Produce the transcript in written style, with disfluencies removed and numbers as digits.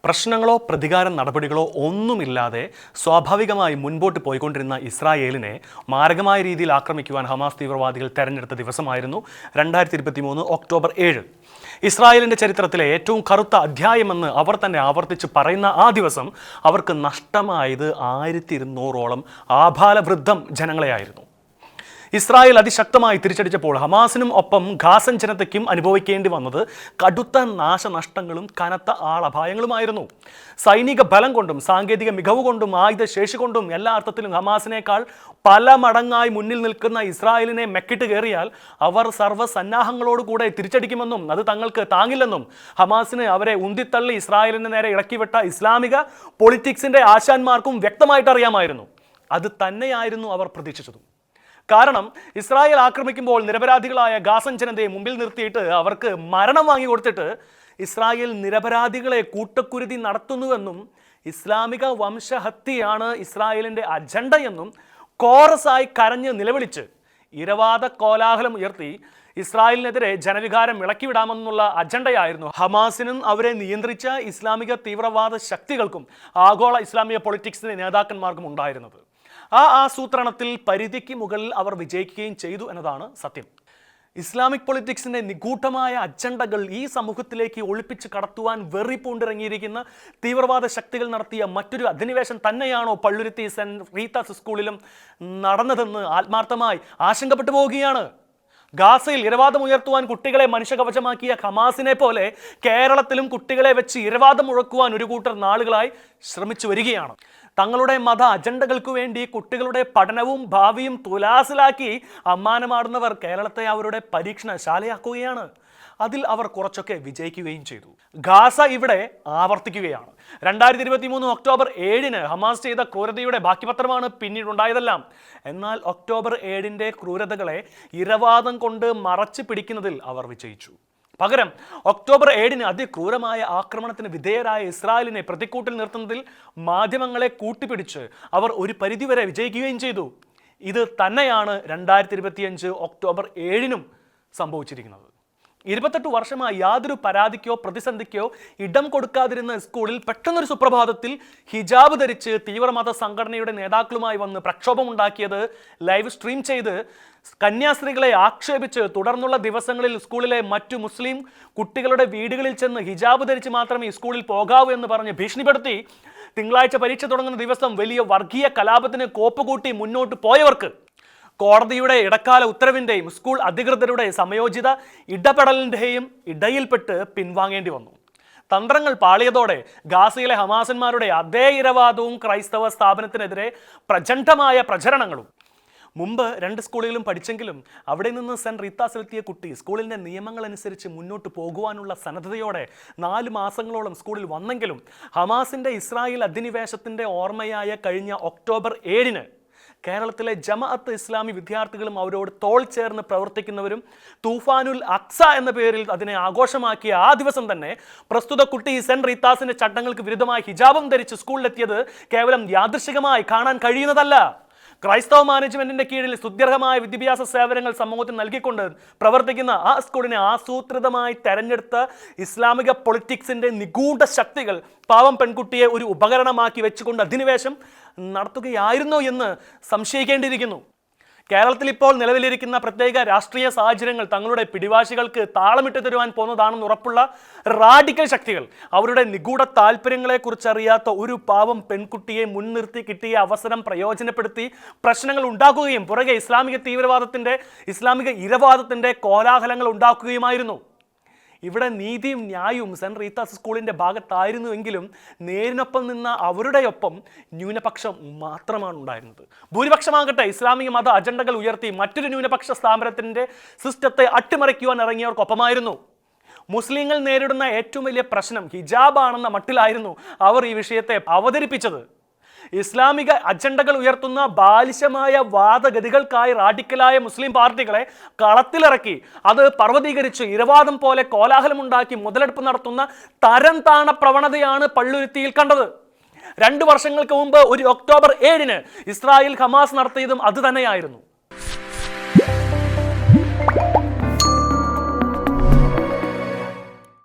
പ്രശ്നങ്ങളോ പ്രതികാര നടപടികളോ ഒന്നുമില്ലാതെ സ്വാഭാവികമായി മുൻപോട്ട് പോയിക്കൊണ്ടിരുന്ന ഇസ്രായേലിനെ മാരകമായ രീതിയിൽ ആക്രമിക്കുവാൻ ഹമാസ് തീവ്രവാദികൾ തെരഞ്ഞെടുത്ത ദിവസമായിരുന്നു 2023 ഒക്ടോബർ 7. ഇസ്രായേലിൻ്റെ ചരിത്രത്തിലെ ഏറ്റവും കറുത്ത അധ്യായമെന്ന് അവർ തന്നെ ആവർത്തിച്ച് പറയുന്ന ആ ദിവസം അവർക്ക് നഷ്ടമായത് 1200ഓളം ആഭാലവൃദ്ധം ജനങ്ങളെയായിരുന്നു. ഇസ്രായേൽ അതിശക്തമായി തിരിച്ചടിച്ചപ്പോൾ ഹമാസിനും ഒപ്പം ഗാസൻ ജനതയ്ക്കും അനുഭവിക്കേണ്ടി വന്നത് കടുത്ത നാശനഷ്ടങ്ങളും കനത്ത ആളപായങ്ങളുമായിരുന്നു. സൈനിക ബലം കൊണ്ടും സാങ്കേതിക മികവ് കൊണ്ടും ആയുധശേഷി കൊണ്ടും എല്ലാ അർത്ഥത്തിലും ഹമാസിനേക്കാൾ പല മടങ്ങായി മുന്നിൽ നിൽക്കുന്ന ഇസ്രായേലിനെ മെക്കിട്ട് കയറിയാൽ അവർ സർവ്വസന്നാഹങ്ങളോടുകൂടെ തിരിച്ചടിക്കുമെന്നും അത് തങ്ങൾക്ക് താങ്ങില്ലെന്നും ഹമാസിന് അവരെ ഉന്തിത്തള്ളി ഇസ്രായേലിന് നേരെ ഇറക്കിവിട്ട ഇസ്ലാമിക പൊളിറ്റിക്സിന്റെ ആശാന്മാർക്കും വ്യക്തമായിട്ട് അറിയാമായിരുന്നു. അത് തന്നെയായിരുന്നു അവർ പ്രതീക്ഷിച്ചതും. കാരണം ഇസ്രായേൽ ആക്രമിക്കുമ്പോൾ നിരപരാധികളായ ഗാസൻ ജനതയെ മുമ്പിൽ നിർത്തിയിട്ട് അവർക്ക് മരണം വാങ്ങിക്കൊടുത്തിട്ട് ഇസ്രായേൽ നിരപരാധികളെ കൂട്ടക്കുരുതി നടത്തുന്നുവെന്നും ഇസ്ലാമിക വംശഹത്യയാണ് ഇസ്രായേലിൻ്റെ അജണ്ടയെന്നും കോറസായി കരഞ്ഞ് നിലവിളിച്ച് ഇരവാദ കോലാഹലം ഉയർത്തി ഇസ്രായേലിനെതിരെ ജനവികാരം ഇളക്കിവിടാമെന്നുള്ള അജണ്ടയായിരുന്നു ഹമാസിനും അവരെ നിയന്ത്രിച്ച ഇസ്ലാമിക തീവ്രവാദ ശക്തികൾക്കും ആഗോള ഇസ്ലാമിക പൊളിറ്റിക്സിന്റെ നേതാക്കന്മാർക്കും ഉണ്ടായിരുന്നത്. ആ ആസൂത്രണത്തിൽ പരിധിക്ക് മുകളിൽ അവർ വിജയിക്കുകയും ചെയ്തു എന്നതാണ് സത്യം. ഇസ്ലാമിക് പൊളിറ്റിക്സിന്റെ നിഗൂഢമായ അജണ്ടകൾ ഈ സമൂഹത്തിലേക്ക് ഒളിപ്പിച്ച് കടത്തുവാൻ വെറി പൂണ്ടിറങ്ങിയിരിക്കുന്ന തീവ്രവാദ ശക്തികൾ നടത്തിയ മറ്റൊരു അധിനിവേശം തന്നെയാണോ പള്ളുരുത്തി സെന്റ് റീത്താസ് സ്കൂളിലും നടന്നതെന്ന് ആത്മാർത്ഥമായി ആശങ്കപ്പെട്ടു പോവുകയാണ്. ഗാസയിൽ ഇരവാദം ഉയർത്തുവാൻ കുട്ടികളെ മനുഷ്യകവചമാക്കിയ ഹമാസിനെ പോലെ കേരളത്തിലും കുട്ടികളെ വെച്ച് ഇരവാദം മുഴക്കുവാൻ ഒരു കൂട്ടർ നാളുകളായി ശ്രമിച്ചു വരികയാണ്. തങ്ങളുടെ മത അജണ്ടകൾക്കു വേണ്ടി കുട്ടികളുടെ പഠനവും ഭാവിയും തുലാസിലാക്കി അമ്മാനമാടുന്നവർ കേരളത്തെ അവരുടെ പരീക്ഷണശാലയാക്കുകയാണ്. അതിൽ അവർ കുറച്ചൊക്കെ വിജയിക്കുകയും ചെയ്തു. ഗാസ ഇവിടെ ആവർത്തിക്കുകയാണ്. 2023 ഒക്ടോബർ 7 ഹമാസ് ചെയ്ത ക്രൂരതയുടെ ബാക്കിപത്രമാണ് പിന്നീടുണ്ടായതെല്ലാം. എന്നാൽ ഒക്ടോബർ 7 ക്രൂരതകളെ ഇരവാദം കൊണ്ട് മറച്ചു പിടിക്കുന്നതിൽ അവർ വിജയിച്ചു. പകരം ഒക്ടോബർ 7 അതിക്രൂരമായ ആക്രമണത്തിന് വിധേയരായ ഇസ്രായേലിനെ പ്രതിക്കൂട്ടിൽ നിർത്തുന്നതിൽ മാധ്യമങ്ങളെ കൂട്ടിപ്പിടിച്ച് അവർ ഒരു പരിധിവരെ വിജയിക്കുകയും ചെയ്തു. ഇത് തന്നെയാണ് 2025 ഒക്ടോബർ 7 സംഭവിച്ചിരിക്കുന്നത്. 28 വർഷമായി യാതൊരു പരാതിക്കോ പ്രതിസന്ധിക്കോ ഇടം കൊടുക്കാതിരുന്ന സ്കൂളിൽ പെട്ടെന്നൊരു സുപ്രഭാതത്തിൽ ഹിജാബ് ധരിച്ച് തീവ്രമത സംഘടനയുടെ നേതാക്കളുമായി വന്ന് പ്രക്ഷോഭമുണ്ടാക്കിയത് ലൈവ് സ്ട്രീം ചെയ്ത് കന്യാസ്ത്രീകളെ ആക്ഷേപിച്ച് തുടർന്നുള്ള ദിവസങ്ങളിൽ സ്കൂളിലെ മറ്റു മുസ്ലിം കുട്ടികളുടെ വീടുകളിൽ ചെന്ന് ഹിജാബ് ധരിച്ച് മാത്രമേ സ്കൂളിൽ പോകാവൂ എന്ന് പറഞ്ഞ് ഭീഷണിപ്പെടുത്തി തിങ്കളാഴ്ച പരീക്ഷ തുടങ്ങുന്ന ദിവസം വലിയ വർഗീയ കലാപത്തിന് കോപ്പുകൂട്ടി മുന്നോട്ട് പോയവർക്ക് കോടതിയുടെ ഇടക്കാല ഉത്തരവിൻ്റെയും സ്കൂൾ അധികൃതരുടെ സമയോചിത ഇടപെടലിൻ്റെയും ഇടയിൽപ്പെട്ട് പിൻവാങ്ങേണ്ടി വന്നു. തന്ത്രങ്ങൾ പാളിയതോടെ ഗാസയിലെ ഹമാസന്മാരുടെ അതേ ഇരവാദവും ക്രൈസ്തവ സ്ഥാപനത്തിനെതിരെ പ്രചണ്ഡമായ പ്രചരണങ്ങളും. മുമ്പ് 2 സ്കൂളുകളിലും പഠിച്ചെങ്കിലും അവിടെ നിന്ന് സെന്റ് റീത്താസിലെത്തിയ കുട്ടി സ്കൂളിൻ്റെ നിയമങ്ങളനുസരിച്ച് മുന്നോട്ട് പോകുവാനുള്ള സന്നദ്ധതയോടെ 4 മാസങ്ങളോളം സ്കൂളിൽ വന്നെങ്കിലും ഹമാസിൻ്റെ ഇസ്രായേൽ അധിനിവേശത്തിൻ്റെ ഓർമ്മയായ കഴിഞ്ഞ ഒക്ടോബർ 7 കേരളത്തിലെ ജമാഅത്ത് ഇസ്ലാമി വിദ്യാർത്ഥികളും അവരോട് തോൾ ചേർന്ന് പ്രവർത്തിക്കുന്നവരും തൂഫാനുൽ അക്സ എന്ന പേരിൽ അതിനെ ആഘോഷമാക്കിയ ആ ദിവസം തന്നെ പ്രസ്തുത കുട്ടി സെന്റ് റീത്താസിന്റെ ചട്ടങ്ങൾക്ക് വിരുദ്ധമായി ഹിജാബും ധരിച്ച് സ്കൂളിലെത്തിയത് കേവലം യാദൃശികമായി കാണാൻ കഴിയുന്നതല്ല. ക്രൈസ്തവ മാനേജ്മെന്റിന്റെ കീഴിൽ സുദീർഘമായ വിദ്യാഭ്യാസ സേവനങ്ങൾ സമൂഹത്തിന് നൽകിക്കൊണ്ട് പ്രവർത്തിക്കുന്ന ആ സ്കൂളിനെ ആസൂത്രിതമായി തെരഞ്ഞെടുത്ത ഇസ്ലാമിക പൊളിറ്റിക്സിന്റെ നിഗൂഢ ശക്തികൾ പാവം പെൺകുട്ടിയെ ഒരു ഉപകരണമാക്കി വെച്ചുകൊണ്ട് അധിനിവേശം നടത്തുകയായിരുന്നോ എന്ന് സംശയിക്കേണ്ടിയിരിക്കുന്നു. കേരളത്തിൽ ഇപ്പോൾ നിലവിലിരിക്കുന്ന പ്രത്യേക രാഷ്ട്രീയ സാഹചര്യങ്ങൾ തങ്ങളുടെ പിടിവാശികൾക്ക് താളമിട്ട് തരുവാൻ പോകുന്നതാണെന്ന് ഉറപ്പുള്ള റാഡിക്കൽ ശക്തികൾ അവരുടെ നിഗൂഢ താല്പര്യങ്ങളെക്കുറിച്ചറിയാത്ത ഒരു പാവം പെൺകുട്ടിയെ മുൻനിർത്തി കിട്ടിയ അവസരം പ്രയോജനപ്പെടുത്തി പ്രശ്നങ്ങൾ ഉണ്ടാക്കുകയും പുറകെ ഇസ്ലാമിക ഇരവാദത്തിൻ്റെ കോലാഹലങ്ങൾ ഉണ്ടാക്കുകയുമായിരുന്നു. ഇവിടെ നീതിയും ന്യായവും സെന്റ് റീത്താസ് സ്കൂളിൻ്റെ ഭാഗത്തായിരുന്നുവെങ്കിലും നേരിനൊപ്പം നിന്ന അവരുടെയൊപ്പം ന്യൂനപക്ഷം മാത്രമാണ് ഉണ്ടായിരുന്നത്. ഭൂരിപക്ഷമാകട്ടെ ഇസ്ലാമിക മത അജണ്ടകൾ ഉയർത്തി മറ്റൊരു ന്യൂനപക്ഷ സ്ഥാപനത്തിൻ്റെ സിസ്റ്റത്തെ അട്ടിമറിക്കുവാൻ ഇറങ്ങിയവർക്കൊപ്പമായിരുന്നു. മുസ്ലിങ്ങൾ നേരിടുന്ന ഏറ്റവും വലിയ പ്രശ്നം ഹിജാബാണെന്ന മട്ടിലായിരുന്നു അവർ ഈ വിഷയത്തെ അവതരിപ്പിച്ചത്. ഇസ്ലാമിക അജണ്ടകൾ ഉയർത്തുന്ന ബാലിശമായ വാദഗതികൾക്കായി റാഡിക്കലായ മുസ്ലിം പാർട്ടികളെ കളത്തിലിറക്കി അത് പർവ്വതീകരിച്ച് ഇരവാദം പോലെ കോലാഹലമുണ്ടാക്കി മുതലെടുപ്പ് നടത്തുന്ന തരം താണ പ്രവണതയാണ് പള്ളുരുത്തിയിൽ കണ്ടത്. 2 വർഷങ്ങൾക്ക് മുമ്പ് ഒരു ഒക്ടോബർ 7 ഇസ്രായേൽ ഹമാസ് നടത്തിയതും അത് തന്നെയായിരുന്നു.